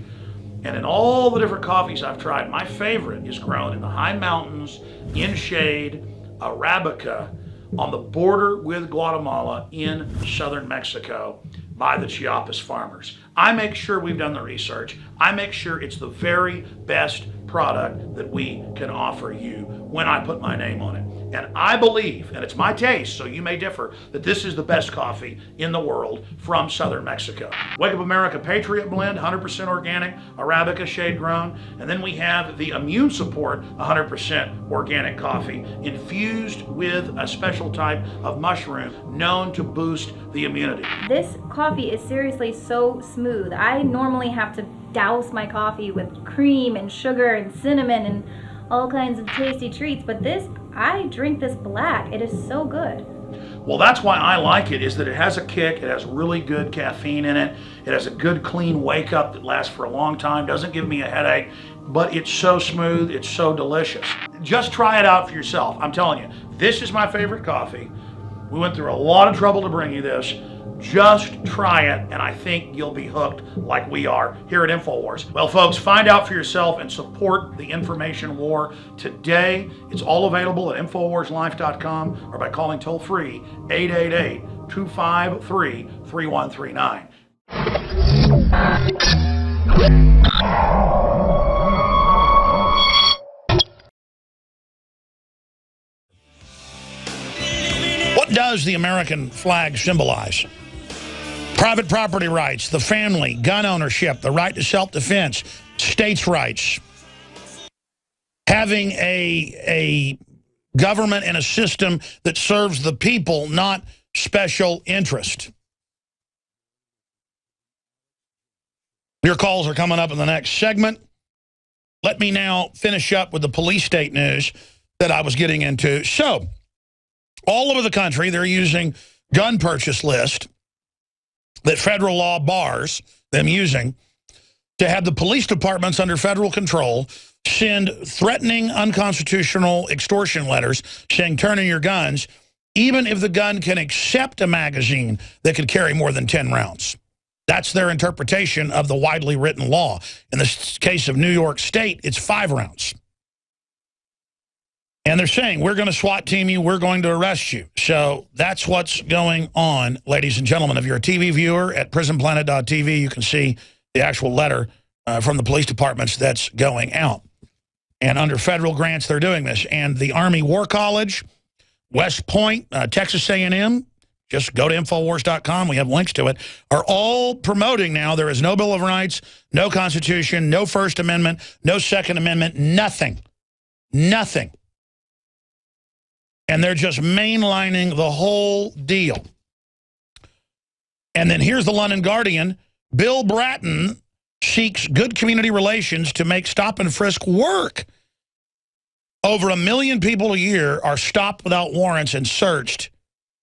S1: And in all the different coffees I've tried, my favorite is grown in the high mountains, in shade, Arabica, on the border with Guatemala in southern Mexico by the Chiapas farmers. I make sure we've done the research. I make sure it's the very best product that we can offer you when I put my name on it. And I believe, and it's my taste, so you may differ, that this is the best coffee in the world from southern Mexico. Wake Up America Patriot Blend, 100% organic, Arabica shade grown. And then we have the Immune Support, 100% organic coffee, infused with a special type of mushroom known to boost the immunity.
S4: This coffee is seriously so smooth. I normally have to douse my coffee with cream and sugar and cinnamon and all kinds of tasty treats, but this, I drink this black. It is so good.
S1: Well, that's why I like it, is that it has a kick, it has really good caffeine in it, it has a good clean wake up that lasts for a long time, doesn't give me a headache, but it's so smooth, it's so delicious. Just try it out for yourself. I'm telling you, this is my favorite coffee. We went through a lot of trouble to bring you this. Just try it, and I think you'll be hooked like we are here at InfoWars. Well, folks, find out for yourself and support the information war today. It's all available at InfoWarsLife.com or by calling toll-free 888-253-3139. What does the American flag symbolize? Private property rights, the family, gun ownership, the right to self-defense, states' rights, having a government and a system that serves the people, not special interest. Your calls are coming up in the next segment. Let me now finish up with the police state news that I was getting into. So, all over the country, they're using gun purchase list that federal law bars them using to have the police departments under federal control send threatening unconstitutional extortion letters saying turn in your guns, even if the gun can accept a magazine that could carry more than 10 rounds. That's their interpretation of the widely written law. In the case of New York State, it's 5 rounds. And they're saying, we're going to SWAT team you, we're going to arrest you. So that's what's going on, ladies and gentlemen. If you're a TV viewer at prisonplanet.tv, you can see the actual letter from the police departments that's going out. And under federal grants, they're doing this. And the Army War College, West Point, Texas A&M, just go to Infowars.com, we have links to it, are all promoting now there is no Bill of Rights, no Constitution, no First Amendment, no Second Amendment, nothing. Nothing. And they're just mainlining the whole deal. And then here's the London Guardian. Bill Bratton seeks good community relations to make stop and frisk work. Over 1 million people a year are stopped without warrants and searched.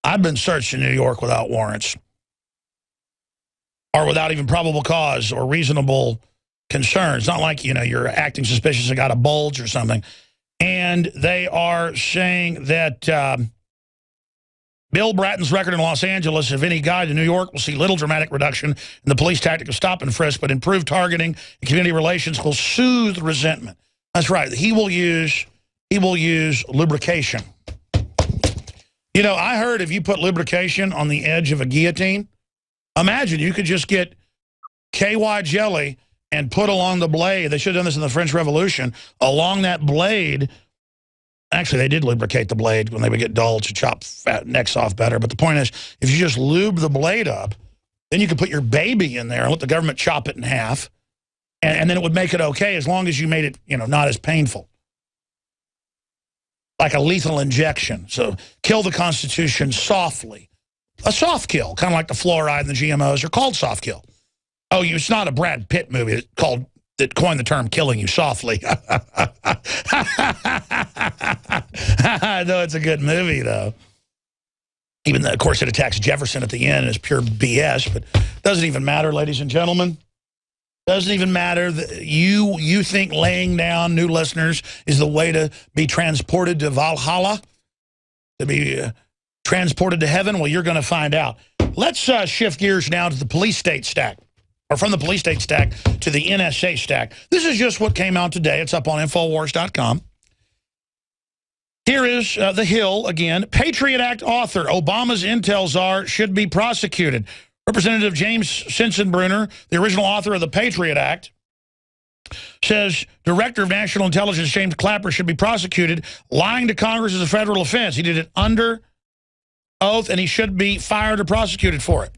S1: I've been searched in New York without warrants or without even probable cause or reasonable concerns. Not like, you know, you're acting suspicious and got a bulge or something. And they are saying that Bill Bratton's record in Los Angeles, if any guide to New York, will see little dramatic reduction in the police tactic of stop and frisk, but improved targeting and community relations will soothe resentment. That's right. He will use lubrication. You know, I heard if you put lubrication on the edge of a guillotine, imagine you could just get KY jelly and put along the blade. They should have done this in the French Revolution. Along that blade, actually they did lubricate the blade when they would get dull to chop fat necks off better. But the point is, if you just lube the blade up, then you could put your baby in there and let the government chop it in half. And then it would make it okay as long as you made it, you know, not as painful. Like a lethal injection. So kill the Constitution softly. A soft kill, kind of like the fluoride and the GMOs are called soft kill. Oh, it's not a Brad Pitt movie that coined the term killing you softly. No, it's a good movie, though. Even though, of course, it attacks Jefferson at the end is pure BS, but doesn't even matter, ladies and gentlemen. Doesn't even matter. You think laying down, new listeners, is the way to be transported to Valhalla? To be transported to heaven? Well, you're going to find out. Let's shift gears now to the police state stack. Or from the police state stack to the NSA stack. This is just what came out today. It's up on Infowars.com. Here is The Hill again. Patriot Act author, Obama's intel czar, should be prosecuted. Representative James Sensenbrenner, the original author of the Patriot Act, says Director of National Intelligence James Clapper should be prosecuted. Lying to Congress is a federal offense. He did it under oath, and he should be fired or prosecuted for it.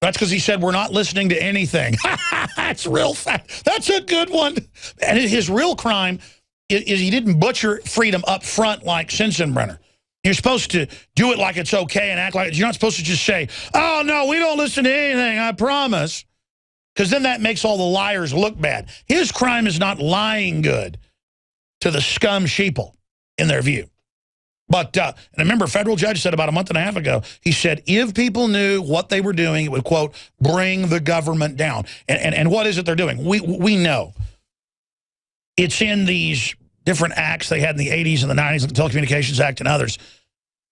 S1: That's because he said we're not listening to anything. That's real fact. That's a good one. And his real crime is he didn't butcher freedom up front like Sensenbrenner. You're supposed to do it like it's okay and act like you're not supposed to just say, oh, no, we don't listen to anything, I promise. Because then that makes all the liars look bad. His crime is not lying good to the scum sheeple in their view. But, and I remember a federal judge said about a month and a half ago, he said, if people knew what they were doing, it would, quote, bring the government down. And what is it they're doing? We know. It's in these different acts they had in the 80s and the 90s, like the Telecommunications Act and others.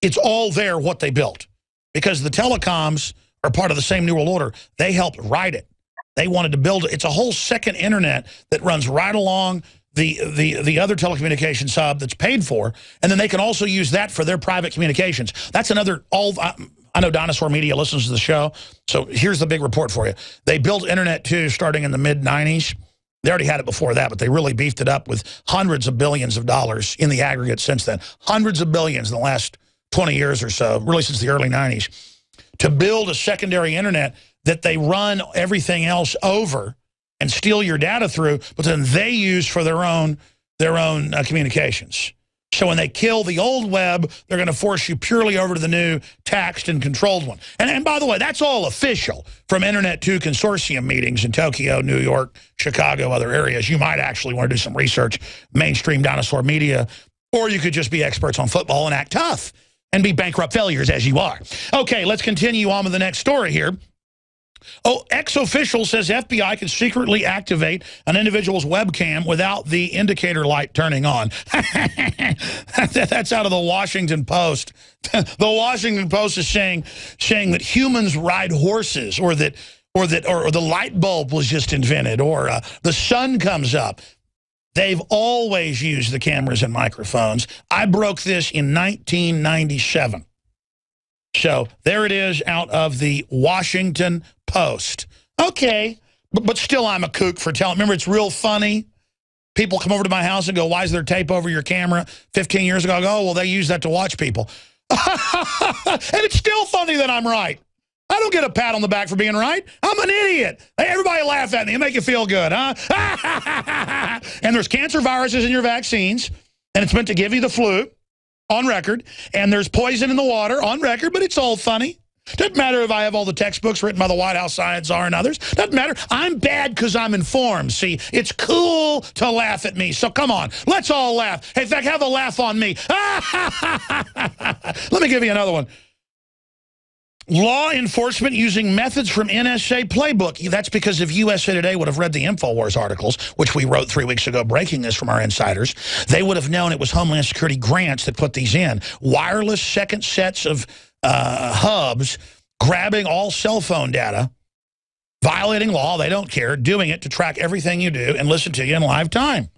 S1: It's all there what they built. Because the telecoms are part of the same New World Order. They helped write it. They wanted to build it. It's a whole second internet that runs right along the other telecommunications hub that's paid for, and then they can also use that for their private communications. That's another, I know Dinosaur Media listens to the show, so here's the big report for you. They built Internet 2 starting in the mid-90s. They already had it before that, but they really beefed it up with hundreds of billions of dollars in the aggregate since then. Hundreds of billions in the last 20 years or so, really since the early 90s, to build a secondary Internet that they run everything else over and steal your data through, but then they use for their own communications. So when they kill the old web, they're going to force you purely over to the new taxed and controlled one. And by the way, that's all official from Internet 2 consortium meetings in Tokyo, New York, Chicago, other areas. You might actually want to do some research, mainstream dinosaur media, or you could just be experts on football and act tough and be bankrupt failures as you are. Okay, let's continue on with the next story here. Oh, ex-official says FBI can secretly activate an individual's webcam without the indicator light turning on. That's out of the Washington Post. The Washington Post is saying that humans ride horses, or the light bulb was just invented, or the sun comes up. They've always used the cameras and microphones. I broke this in 1997. So there it is out of the Washington Post. Okay, but still I'm a kook for telling. Remember, it's real funny. People come over to my house and go, why is there tape over your camera? 15 years ago, I go, oh, well, they use that to watch people. And it's still funny that I'm right. I don't get a pat on the back for being right. I'm an idiot. Hey, everybody laugh at me and make you feel good, huh? And there's cancer viruses in your vaccines, and it's meant to give you the flu. On record, and there's poison in the water on record, but it's all funny. Doesn't matter if I have all the textbooks written by the White House Science Czar and others. Doesn't matter. I'm bad because I'm informed. See, it's cool to laugh at me, so come on. Let's all laugh. Hey, in fact, have a laugh on me. Let me give you another one. Law enforcement using methods from NSA playbook. That's because if USA Today would have read the InfoWars articles, which we wrote 3 weeks ago, breaking this from our insiders, they would have known it was Homeland Security grants that put these in. Wireless second sets of hubs, grabbing all cell phone data, violating law, they don't care, doing it to track everything you do and listen to you in live time.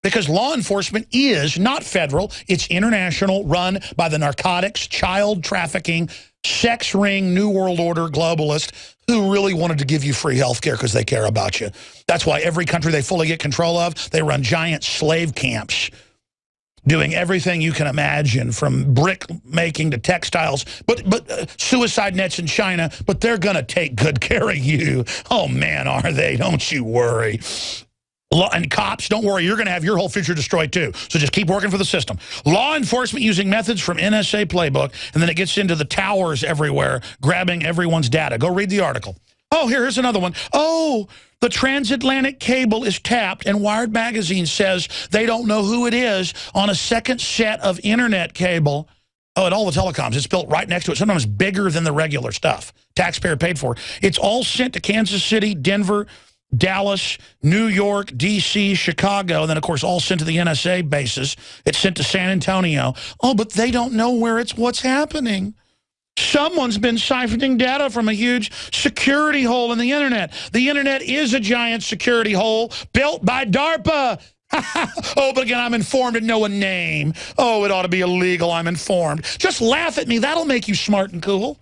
S1: Because law enforcement is not federal, it's international, run by the narcotics, child trafficking, sex ring, New World Order globalists who really wanted to give you free health care because they care about you. That's why every country they fully get control of, they run giant slave camps, doing everything you can imagine, from brick making to textiles, but suicide nets in China, but they're going to take good care of you. Oh, man, are they? Don't you worry. And cops, don't worry, you're going to have your whole future destroyed too. So just keep working for the system. Law enforcement using methods from NSA playbook, and then it gets into the towers everywhere, grabbing everyone's data. Go read the article. Oh, here's another one. Oh, the transatlantic cable is tapped, and Wired magazine says they don't know who it is on a second set of internet cable. Oh, at all the telecoms. It's built right next to it, sometimes bigger than the regular stuff. Taxpayer paid for. It's all sent to Kansas City, Denver, Dallas, New York, D.C., Chicago, and then, of course, all sent to the NSA bases. It's sent to San Antonio. Oh, but they don't know what's happening. Someone's been siphoning data from a huge security hole in the Internet. The Internet is a giant security hole built by DARPA. Oh, but again, I'm informed and know a name. Oh, it ought to be illegal. I'm informed. Just laugh at me. That'll make you smart and cool.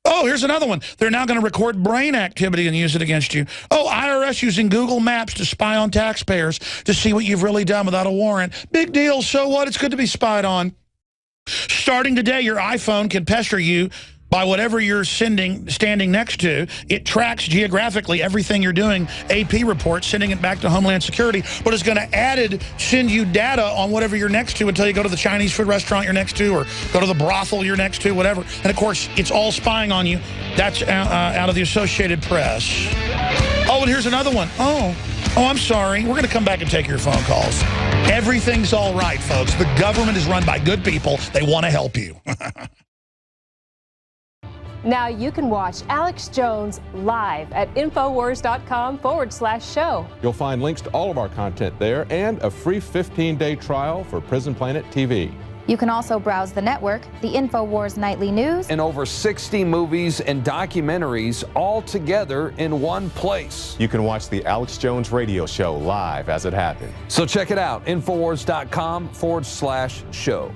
S1: Oh, here's another one. They're now going to record brain activity and use it against you. Oh, IRS using Google Maps to spy on taxpayers to see what you've really done without a warrant. Big deal. So what? It's good to be spied on. Starting today, your iPhone can pester you by whatever you're standing next to. It tracks geographically everything you're doing. AP reports, sending it back to Homeland Security, but it's going to send you data on whatever you're next to until you go to the Chinese food restaurant you're next to, or go to the brothel you're next to, whatever. And of course, it's all spying on you. That's out of the Associated Press. Oh, and here's another one. Oh, I'm sorry. We're going to come back and take your phone calls. Everything's all right, folks. The government is run by good people. They want to help you.
S5: Now you can watch Alex Jones live at Infowars.com/show.
S2: You'll find links to all of our content there and a free 15-day trial for Prison Planet TV.
S6: You can also browse the network, the InfoWars Nightly News,
S7: and over 60 movies and documentaries all together in one place.
S8: You can watch the Alex Jones radio show live as it happens.
S7: So check it out, Infowars.com/show.